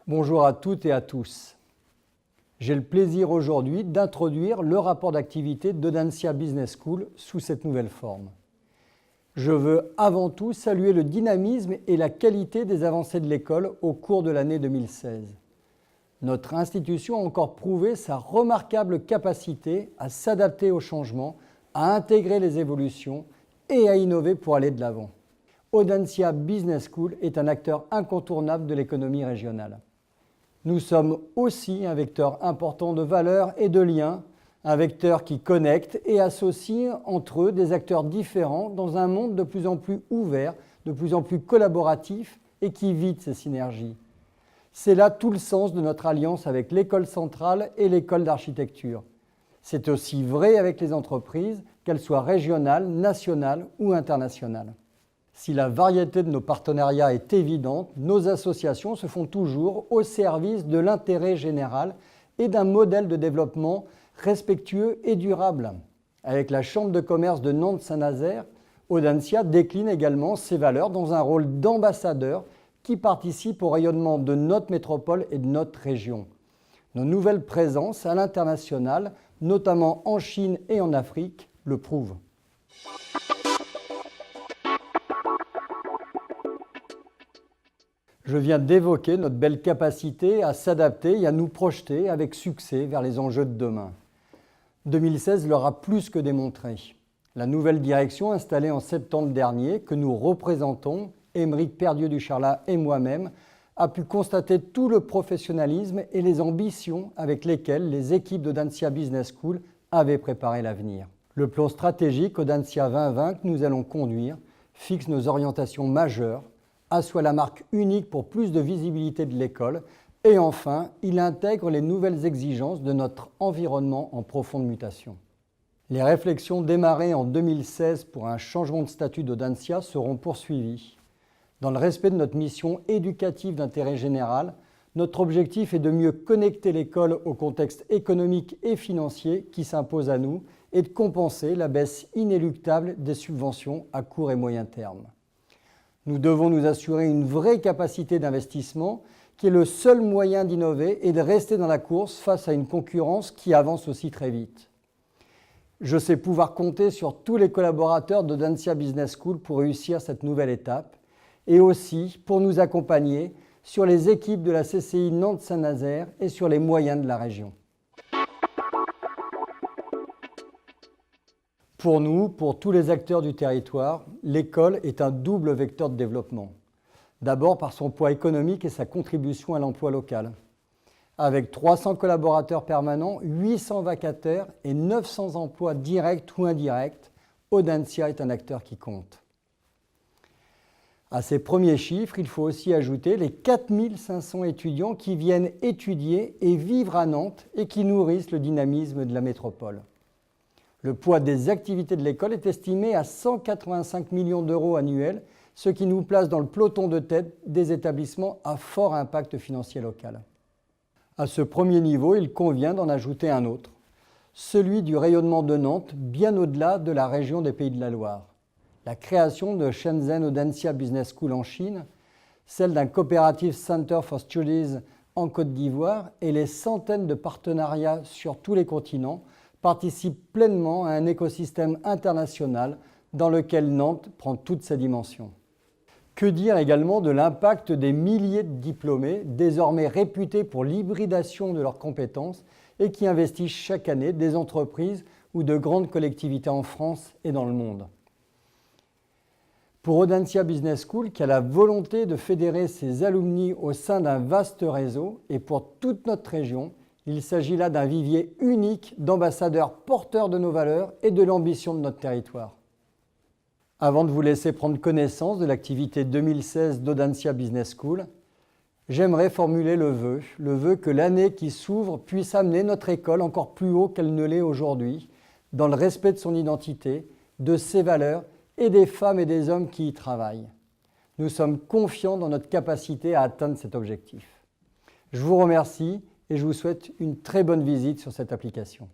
Bonjour à toutes et à tous. J'ai le plaisir aujourd'hui d'introduire le rapport d'activité d'Audencia Business School sous cette nouvelle forme. Je veux avant tout saluer le dynamisme et la qualité des avancées de l'école au cours de l'année 2016. Notre institution a encore prouvé sa remarquable capacité à s'adapter aux changements, à intégrer les évolutions et à innover pour aller de l'avant. Audencia Business School est un acteur incontournable de l'économie régionale. Nous sommes aussi un vecteur important de valeurs et de liens, un vecteur qui connecte et associe entre eux des acteurs différents dans un monde de plus en plus ouvert, de plus en plus collaboratif et qui vit ces synergies. C'est là tout le sens de notre alliance avec l'École centrale et l'École d'architecture. C'est aussi vrai avec les entreprises, qu'elles soient régionales, nationales ou internationales. Si la variété de nos partenariats est évidente, nos associations se font toujours au service de l'intérêt général et d'un modèle de développement respectueux et durable. Avec la Chambre de commerce de Nantes-Saint-Nazaire, Audencia décline également ses valeurs dans un rôle d'ambassadeur qui participe au rayonnement de notre métropole et de notre région. Nos nouvelles présences à l'international, notamment en Chine et en Afrique, le prouvent. Je viens d'évoquer notre belle capacité à s'adapter et à nous projeter avec succès vers les enjeux de demain. 2016 l'aura plus que démontré. La nouvelle direction installée en septembre dernier, que nous représentons, Aymeric Perdieu-Ducharlat et moi-même, a pu constater tout le professionnalisme et les ambitions avec lesquelles les équipes d'Audencia Business School avaient préparé l'avenir. Le plan stratégique Audencia 2020 que nous allons conduire fixe nos orientations majeures, assoit la marque unique pour plus de visibilité de l'école et enfin, il intègre les nouvelles exigences de notre environnement en profonde mutation. Les réflexions démarrées en 2016 pour un changement de statut d'Audencia seront poursuivies. Dans le respect de notre mission éducative d'intérêt général, notre objectif est de mieux connecter l'école au contexte économique et financier qui s'impose à nous et de compenser la baisse inéluctable des subventions à court et moyen terme. Nous devons nous assurer une vraie capacité d'investissement qui est le seul moyen d'innover et de rester dans la course face à une concurrence qui avance aussi très vite. Je sais pouvoir compter sur tous les collaborateurs d'Audencia Business School pour réussir cette nouvelle étape et aussi pour nous accompagner sur les équipes de la CCI Nantes-Saint-Nazaire et sur les moyens de la région. Pour nous, pour tous les acteurs du territoire, l'école est un double vecteur de développement. D'abord par son poids économique et sa contribution à l'emploi local. Avec 300 collaborateurs permanents, 800 vacataires et 900 emplois directs ou indirects, Audencia est un acteur qui compte. À ces premiers chiffres, il faut aussi ajouter les 4500 étudiants qui viennent étudier et vivre à Nantes et qui nourrissent le dynamisme de la métropole. Le poids des activités de l'école est estimé à 185 millions d'euros annuels, ce qui nous place dans le peloton de tête des établissements à fort impact financier local. À ce premier niveau, il convient d'en ajouter un autre, celui du rayonnement de Nantes bien au-delà de la région des Pays de la Loire. La création de Shenzhen Audencia Business School en Chine, celle d'un Cooperative Center for Studies en Côte d'Ivoire et les centaines de partenariats sur tous les continents participent pleinement à un écosystème international dans lequel Nantes prend toutes ses dimensions. Que dire également de l'impact des milliers de diplômés, désormais réputés pour l'hybridation de leurs compétences et qui investissent chaque année des entreprises ou de grandes collectivités en France et dans le monde. Pour Audencia Business School, qui a la volonté de fédérer ses alumni au sein d'un vaste réseau, et pour toute notre région, il s'agit là d'un vivier unique d'ambassadeurs porteurs de nos valeurs et de l'ambition de notre territoire. Avant de vous laisser prendre connaissance de l'activité 2016 d'Audencia Business School, j'aimerais formuler le vœu que l'année qui s'ouvre puisse amener notre école encore plus haut qu'elle ne l'est aujourd'hui, dans le respect de son identité, de ses valeurs et des femmes et des hommes qui y travaillent. Nous sommes confiants dans notre capacité à atteindre cet objectif. Je vous remercie et je vous souhaite une très bonne visite sur cette application.